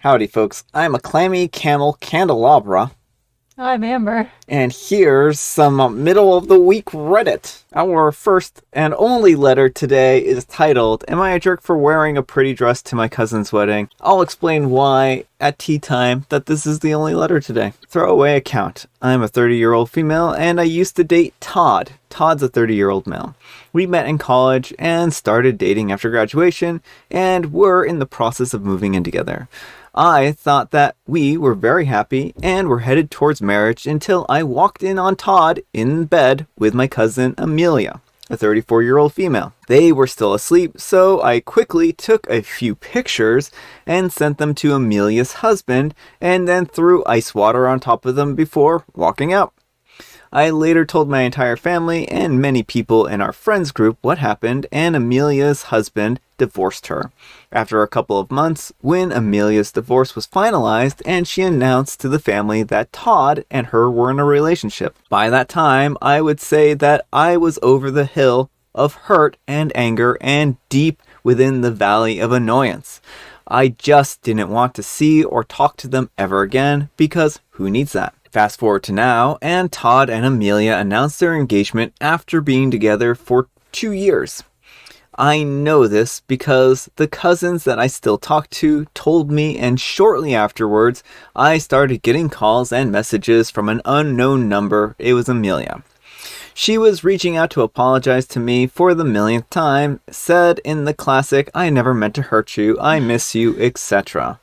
Howdy, folks. I'm a clammy camel candelabra. I'm Amber. And here's some middle of the week Reddit. Our first and only letter today is titled, Am I a jerk for wearing a pretty dress to my cousin's wedding? I'll explain why at tea time that this is the only letter today. Throwaway account. I'm a 30-year-old female and I used to date Todd. Todd's a 30-year-old male. We met in college and started dating after graduation and were in the process of moving in together. I thought that we were very happy and were headed towards marriage until I walked in on Todd in bed with my cousin Amelia, a 34-year-old female. They were still asleep, so I quickly took a few pictures and sent them to Amelia's husband and then threw ice water on top of them before walking out. I later told my entire family and many people in our friends group what happened, and Amelia's husband divorced her. After a couple of months, when Amelia's divorce was finalized and she announced to the family that Todd and her were in a relationship. By that time, I would say that I was over the hill of hurt and anger and deep within the valley of annoyance. I just didn't want to see or talk to them ever again because who needs that? Fast forward to now, and Todd and Amelia announced their engagement after being together for 2 years. I know this because the cousins that I still talk to told me, and shortly afterwards, I started getting calls and messages from an unknown number. It was Amelia. She was reaching out to apologize to me for the millionth time, said in the classic, I never meant to hurt you, I miss you, etc.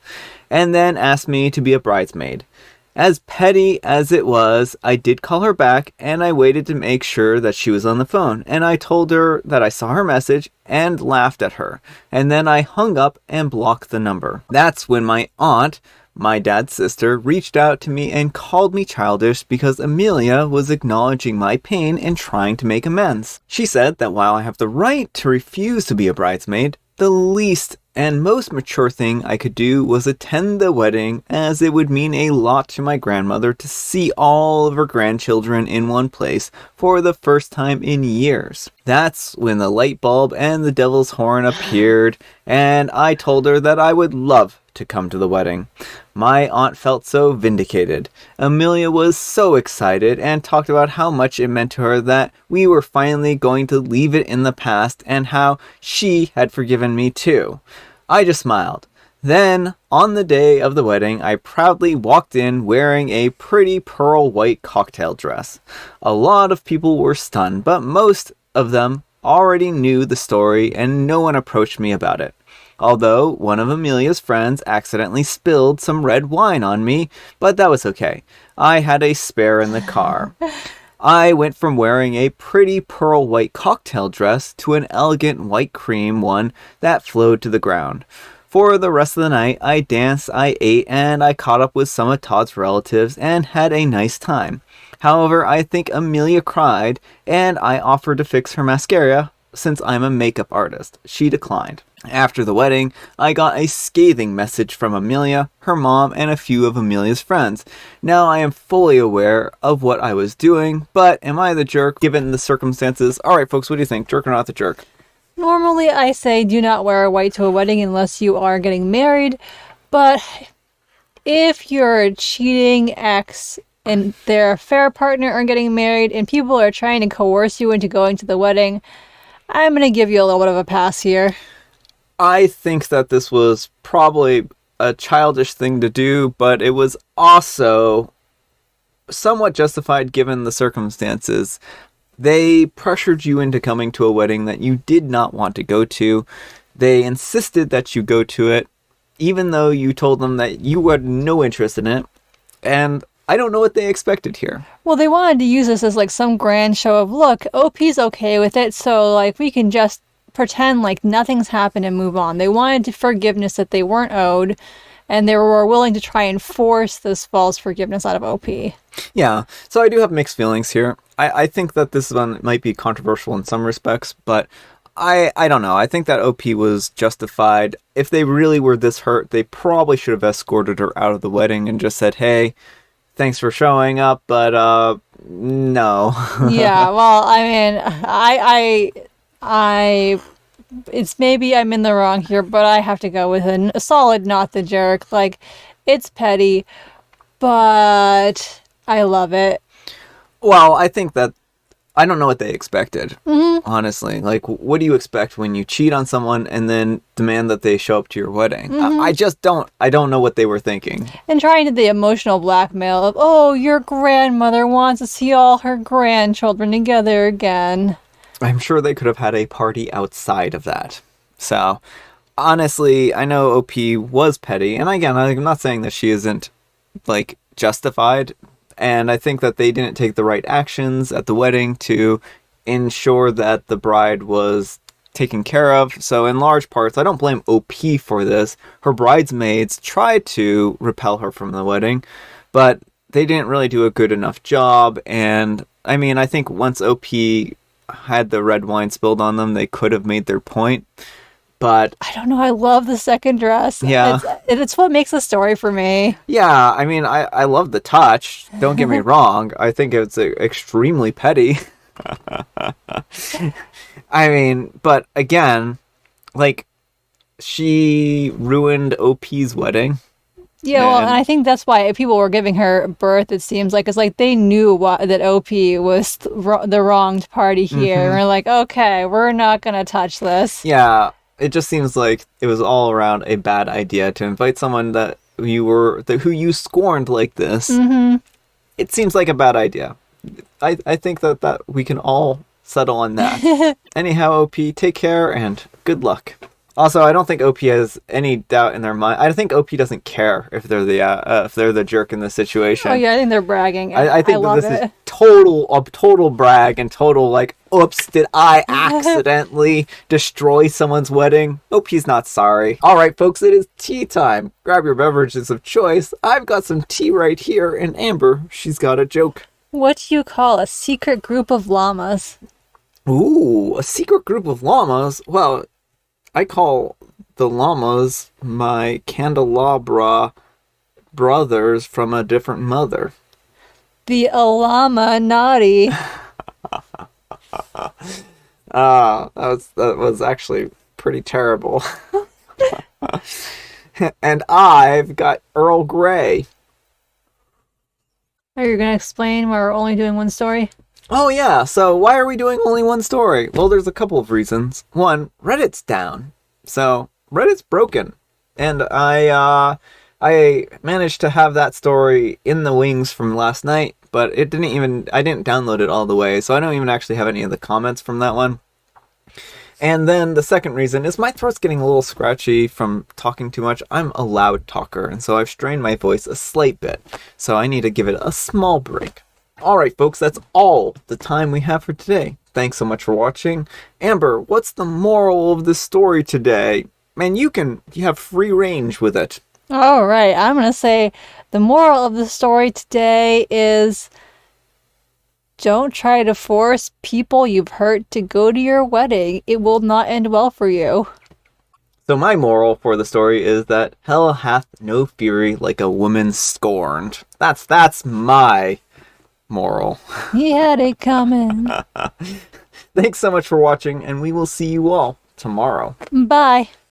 And then asked me to be a bridesmaid. As petty as it was, I did call her back and I waited to make sure that she was on the phone, and I told her that I saw her message and laughed at her, and then I hung up and blocked the number. That's when my aunt, my dad's sister, reached out to me and called me childish because Amelia was acknowledging my pain and trying to make amends. She said that while I have the right to refuse to be a bridesmaid, the least and most mature thing I could do was attend the wedding, as it would mean a lot to my grandmother to see all of her grandchildren in one place for the first time in years. That's when the light bulb and the devil's horn appeared, and I told her that I would love to come to the wedding. My aunt felt so vindicated. Amelia was so excited and talked about how much it meant to her that we were finally going to leave it in the past and how she had forgiven me too. I just smiled. Then, on the day of the wedding, I proudly walked in wearing a pretty pearl white cocktail dress. A lot of people were stunned, but most of them already knew the story and no one approached me about it. Although one of Amelia's friends accidentally spilled some red wine on me, but that was okay. I had a spare in the car. I went from wearing a pretty pearl white cocktail dress to an elegant white cream one that flowed to the ground. For the rest of the night, I danced, I ate, and I caught up with some of Todd's relatives and had a nice time. However, I think Amelia cried, and I offered to fix her mascara since I'm a makeup artist. She declined. After the wedding, I got a scathing message from Amelia, her mom, and a few of Amelia's friends. Now I am fully aware of what I was doing, but am I the jerk given the circumstances? Alright folks, what do you think? Jerk or not the jerk? Normally I say do not wear white to a wedding unless you are getting married, but if your cheating ex and their affair partner are getting married and people are trying to coerce you into going to the wedding, I'm going to give you a little bit of a pass here. I think that this was probably a childish thing to do, but it was also somewhat justified given the circumstances. They pressured you into coming to a wedding that you did not want to go to. They insisted that you go to it, even though you told them that you had no interest in it. And I don't know what they expected here. Well, they wanted to use this as like some grand show of, look, OP's okay with it, so like we can just pretend like nothing's happened and move on. They wanted forgiveness that they weren't owed, and they were willing to try and force this false forgiveness out of OP. Yeah, so I do have mixed feelings here. I think that this one might be controversial in some respects, but I don't know. I think that OP was justified. If they really were this hurt, they probably should have escorted her out of the wedding and just said, hey, thanks for showing up, but no. Yeah, well, I mean, I it's maybe I'm in the wrong here, but I have to go with a solid not the jerk. Like, it's petty, but I love it. Well, I think that I don't know what they expected, honestly. Like, what do you expect when you cheat on someone and then demand that they show up to your wedding? I just don't. I don't know what they were thinking. And trying to the emotional blackmail of, oh, your grandmother wants to see all her grandchildren together again. I'm sure they could have had a party outside of that. So, honestly, I know OP was petty. And again, I'm not saying that she isn't, like, justified. And I think that they didn't take the right actions at the wedding to ensure that the bride was taken care of. So in large parts, I don't blame OP for this. Her bridesmaids tried to repel her from the wedding, but they didn't really do a good enough job. And I mean, I think once OP had the red wine spilled on them, they could have made their point. But I don't know. I love the second dress. Yeah. It's what makes the story for me. Yeah, I mean, I love the touch. Don't get me wrong. I think it's extremely petty. I mean, but again, like, she ruined OP's wedding. Yeah, well, and I think that's why people were giving her birth, it seems like. It's like they knew that OP was the wronged party here. And we're like, okay, we're not going to touch this. Yeah. It just seems like it was all around a bad idea to invite someone who you scorned like this. It seems like a bad idea. I think that we can all settle on that. Anyhow, OP, take care and good luck. Also, I don't think OP has any doubt in their mind. I think OP doesn't care if they're the jerk in this situation. Oh yeah, I think they're bragging. I think love this it. is total brag and total like, oops, did I accidentally destroy someone's wedding? OP's not sorry. All right, folks, it is tea time. Grab your beverages of choice. I've got some tea right here, and Amber, she's got a joke. What do you call a secret group of llamas? Ooh, a secret group of llamas? Well, I call the llamas my candelabra brothers from a different mother. The llama naughty. That was actually pretty terrible. And I've got Earl Grey. Are you going to explain why we're only doing one story? Oh yeah, so why are we doing only one story? Well, there's a couple of reasons. One, Reddit's down. So, Reddit's broken. And I managed to have that story in the wings from last night, but I didn't download it all the way, so I don't even actually have any of the comments from that one. And then the second reason is my throat's getting a little scratchy from talking too much. I'm a loud talker, and so I've strained my voice a slight bit, so I need to give it a small break. Alright folks, that's all the time we have for today. Thanks so much for watching. Amber, what's the moral of the story today? Man, you have free range with it. Alright, I'm going to say the moral of the story today is don't try to force people you've hurt to go to your wedding. It will not end well for you. So my moral for the story is that hell hath no fury like a woman scorned. That's my moral. He had it coming. Thanks so much for watching, and we will see you all tomorrow. Bye.